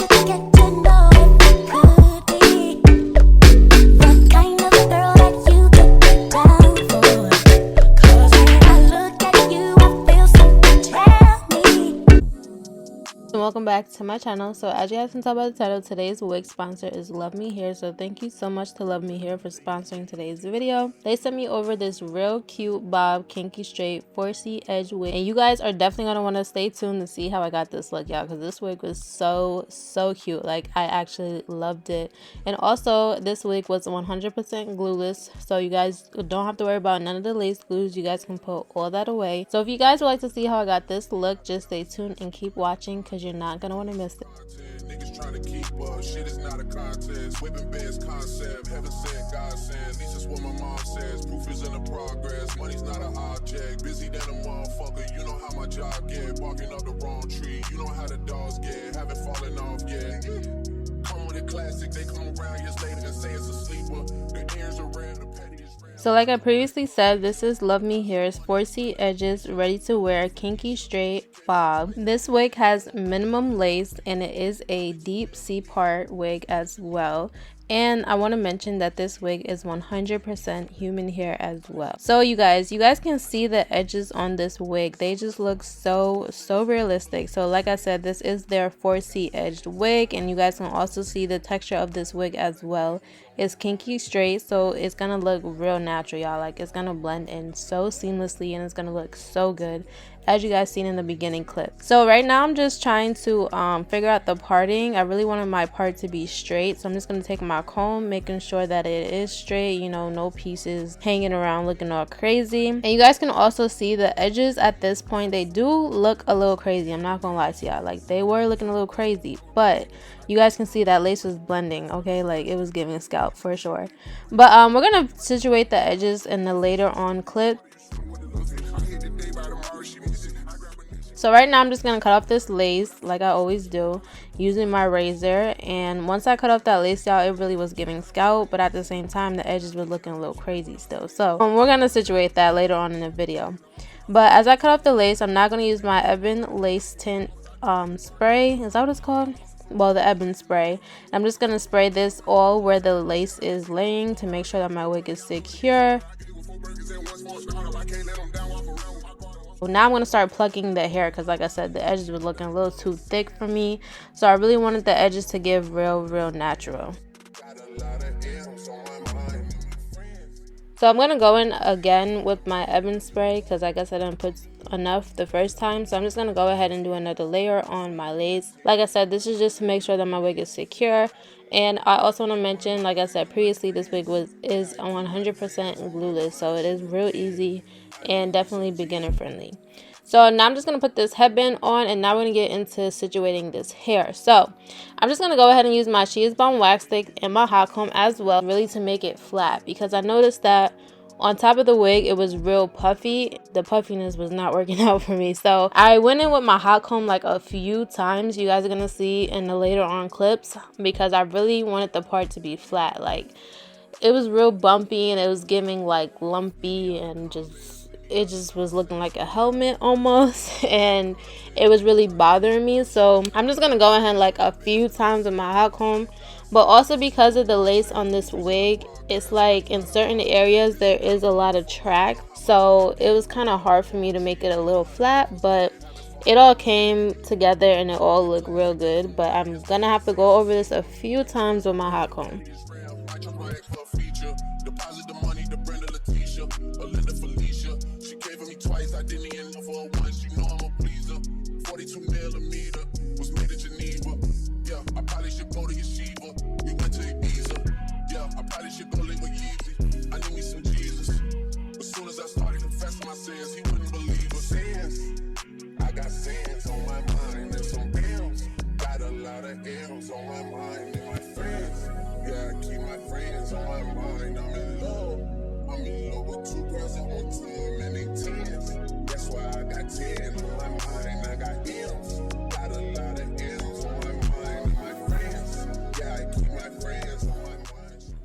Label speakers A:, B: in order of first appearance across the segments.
A: Get to know if it could be the kind of girl that you could be down for. 'Cause when I look at you, I feel something tell me.
B: And welcome back to my channel. So as you guys can tell by the title, today's wig sponsor is Luvmehair. So thank you so much to Luvmehair for sponsoring today's video. They sent me over this real cute bob kinky straight 4C edge wig, and you guys are definitely gonna want to stay tuned to see how I got this look, y'all, because this wig was so cute. Like, I actually loved it. And also this wig was 100% glueless, so you guys don't have to worry about none of the lace glues. You guys can put all that away. So if you guys would like to see how I got this look, just stay tuned and keep watching, because you're not gonna want to miss it.
C: Niggas trying to keep up, shit is not a contest. Whipping best concept, heaven said, God sent. At least that's what my mom says. Proof is in the progress, money's not an object. Busy than a motherfucker, you know how my job get. Barking up the wrong tree, you know how the dogs get. Haven't fallen off yet. Come with a classic, they come around years later and say it's a sleeper. The ears are red, the petty is red.
B: So like I previously said, this is Luvmehair's 4C edges ready to wear kinky straight bob. This wig has minimum lace, and it is a deep C part wig as well. And I want to mention that this wig is 100% human hair as well. So you guys can see the edges on this wig. They just look so realistic. So like I said, this is their 4C edged wig, and you guys can also see the texture of this wig as well. It's kinky straight, so it's gonna look real natural, y'all. Like, it's gonna blend in so seamlessly, and it's gonna look so good, as you guys seen in the beginning clip. So right now I'm just trying to figure out the parting. I really wanted my part to be straight, so I'm just gonna take my comb, making sure that it is straight, you know, no pieces hanging around looking all crazy. And you guys can also see the edges at this point. They do look a little crazy, I'm not gonna lie to y'all. Like, they were looking a little crazy, but you guys can see that lace was blending, okay? Like, it was giving scalp for sure. But we're gonna situate the edges in the later on clip. So right now I'm just gonna cut off this lace like I always do, using my razor. And once I cut off that lace, y'all, it really was giving scalp, but at the same time the edges were looking a little crazy still. So we're gonna situate that later on in the video. But as I cut off the lace, I'm not gonna use my Ebon lace tint spray. Is that what it's called? Well, the Ebon spray. I'm just gonna spray this all where the lace is laying to make sure that my wig is secure. Now I'm going to start plucking the hair, because like I said, the edges were looking a little too thick for me. So I really wanted the edges to give real natural. So I'm going to go in again with my Ebon spray, because I guess I didn't put enough the first time. So I'm just going to go ahead and do another layer on my lace. Like I said, this is just to make sure that my wig is secure. And I also want to mention, like I said previously, this wig is 100% glueless, so it is real easy and definitely beginner friendly. So now I'm just going to put this headband on, and now we're going to get into situating this hair. So I'm just going to go ahead and use my She Is Bomb wax stick and my hot comb as well, really to make it flat, because I noticed that on top of the wig it was real puffy. The puffiness was not working out for me, so I went in with my hot comb like a few times. You guys are gonna see in the later on clips, because I really wanted the part to be flat. Like, it was real bumpy, and it was giving like lumpy, and it just was looking like a helmet almost, and it was really bothering me. So I'm just gonna go ahead like a few times with my hot comb. But also, because of the lace on this wig, it's like in certain areas there is a lot of track, so it was kind of hard for me to make it a little flat, but it all came together and it all looked real good. But I'm gonna have to go over this a few times with my hot comb.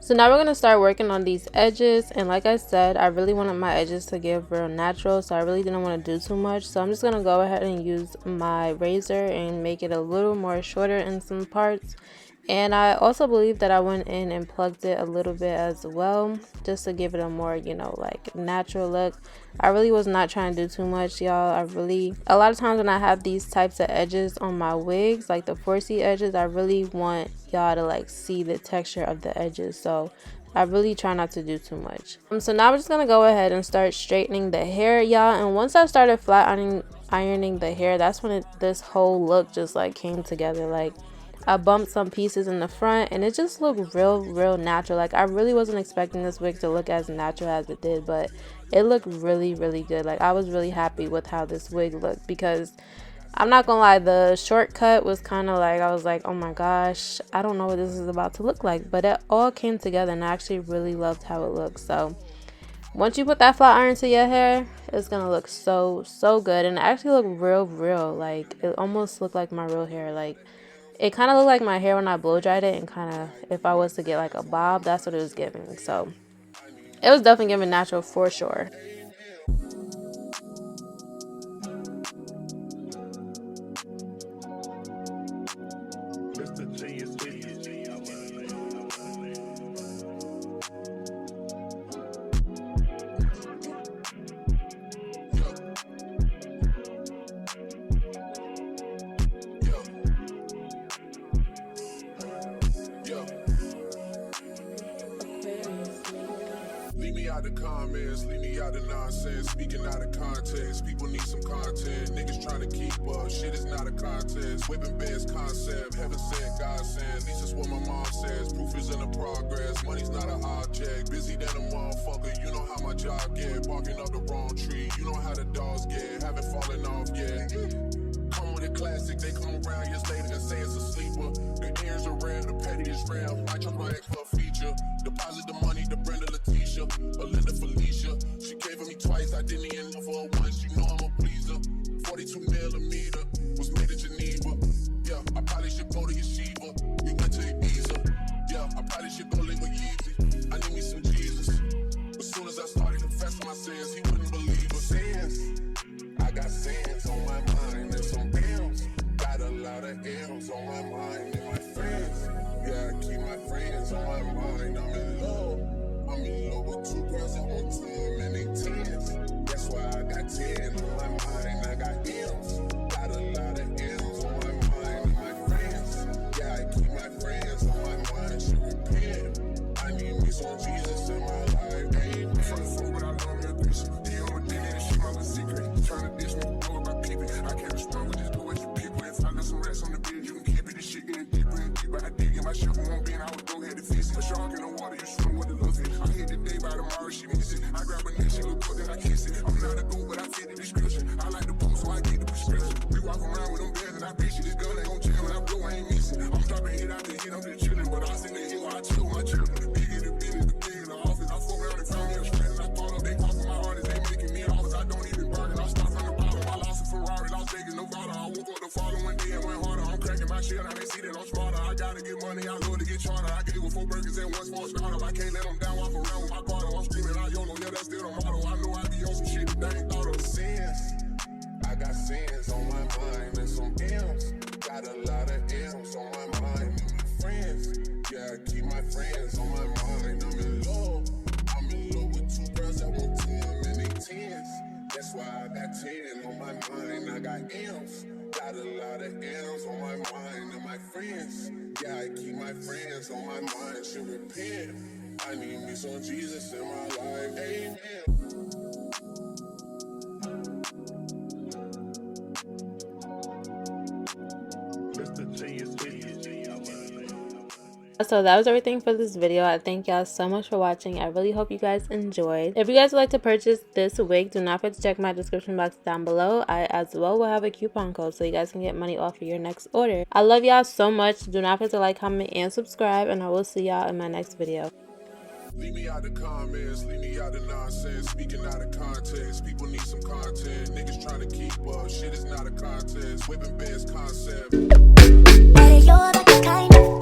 B: So now we're going to start working on these edges, and like I said, I really wanted my edges to give real natural, so I really didn't want to do too much. So I'm just going to go ahead and use my razor and make it a little more shorter in some parts. And I also believe that I went in and plugged it a little bit as well, just to give it a more, you know, like natural look. I really was not trying to do too much, y'all. A lot of times when I have these types of edges on my wigs, like the 4C edges, I really want y'all to like see the texture of the edges. So I really try not to do too much. So now we're just gonna go ahead and start straightening the hair, y'all. And once I started flat ironing the hair, that's when this whole look just like came together. Like, I bumped some pieces in the front and it just looked real natural. Like, I really wasn't expecting this wig to look as natural as it did, but it looked really good. Like, I was really happy with how this wig looked, because I'm not gonna lie, the shortcut was kind of like, I was like, oh my gosh, I don't know what this is about to look like, but it all came together and I actually really loved how it looked. So once you put that flat iron to your hair, it's gonna look so good, and it actually looked real. Like, it almost looked like my real hair. Like, it kind of looked like my hair when I blow dried it, and kind of, if I was to get like a bob, that's what it was giving. So it was definitely giving natural for sure.
C: Out the comments, leave me out the nonsense, speaking out of context. People need some content, niggas trying to keep up. Shit is not a contest. Whipping best concept, heaven sent, God sent. At least that's what my mom says. Proof is in the progress. Money's not an object. Busy than a motherfucker. You know how my job get. Barking up the wrong tree. You know how the dogs get. Haven't fallen off yet. Come with a classic. They come around years later and say it's a sleeper. The ears are rare, the petty is rare. I chose my ex for a feature. Deposit the money to Brenda Leticia, Belinda Felicia. She gave me twice, I didn't even know for her once. You know I'm a pleaser. 42 millimeter was made in Geneva. Yeah, I probably should go to Yeshiva. We went to Ibiza. Yeah, I probably should go live with Yeezy. I need me some Jesus. As soon as I started confessing my sins, he wouldn't believe us. Sins, I got sins on my mind and some bills. Got a lot of M's on my mind and my friends. Yeah, I keep my friends on my mind. I'm in love with two girls at one time and they tens. That's why I got 10 on my mind. I got M's. Got a lot of M's on my mind and my friends. Yeah, I keep my friends on my mind. Should repent. I need me some Jesus in my life. Amen. From the phone, but I love me a Christian. He on my dick and shit, my little secret. Trying to dish me, blow up my people. I can't respond with just do what you people. If I got some rats on the bed, you can keep it. This shit getting deeper and deeper. I dig in my shovel won't be, and I would go ahead and fix it. A shark in the water, you swim with the little fish. I hit the day by tomorrow, she miss it. I grab her neck, she look good, then I kiss it. I'm not a goat, but I fit the description. I like the pool, so I get the prescription. We walk around with them bands, and I bitch it. This gun ain't gon' chill, and I blow, I ain't missing. I'm dropping hit after hit, I'm just chillin', but I was in the hill, I chill my children. The bigger the business, the bigger the office. I fuck around and found me a strand, and I thought up, they talking my artists, they making me offers. I don't even bargain, I start from the bottom. I lost a Ferrari, Las Vegas, Nevada. I woke up the following day and went harder. I'm cracking my shit, now they see that I'm smarter. I gotta get money, I love to get charter. I gave with 4 burgers and 1 small startup. I can't let them down, walk around with my car. I'm screaming out YOLO, yeah, that's still the motto. I know I be on some shit that they ain't thought of. Sins, I got sins on my mind and some M's. Got a lot of M's on my mind and my friends. Yeah, I keep my friends on my mind. I'm in love with 2 girls at one time and they tens. That's why I got 10 on my mind. I got M's. Got a lot of M's on my mind and my friends. Yeah, I keep my friends on my mind. Should repent. I need me some Jesus in my life. Amen.
B: So that was everything for this video. I thank y'all so much for watching. I really hope you guys enjoyed. If you guys would like to purchase this wig, do not forget to check my description box down below. I as well will have a coupon code so you guys can get money off of your next order. I love y'all so much. Do not forget to like, comment, and subscribe, and I will see y'all in my next video.
C: Leave me out the comments, leave me out the nonsense, speaking out of context. People need some content, niggas trying to keep up. Shit is not a contest, whipping best concept.
A: But you're the kind of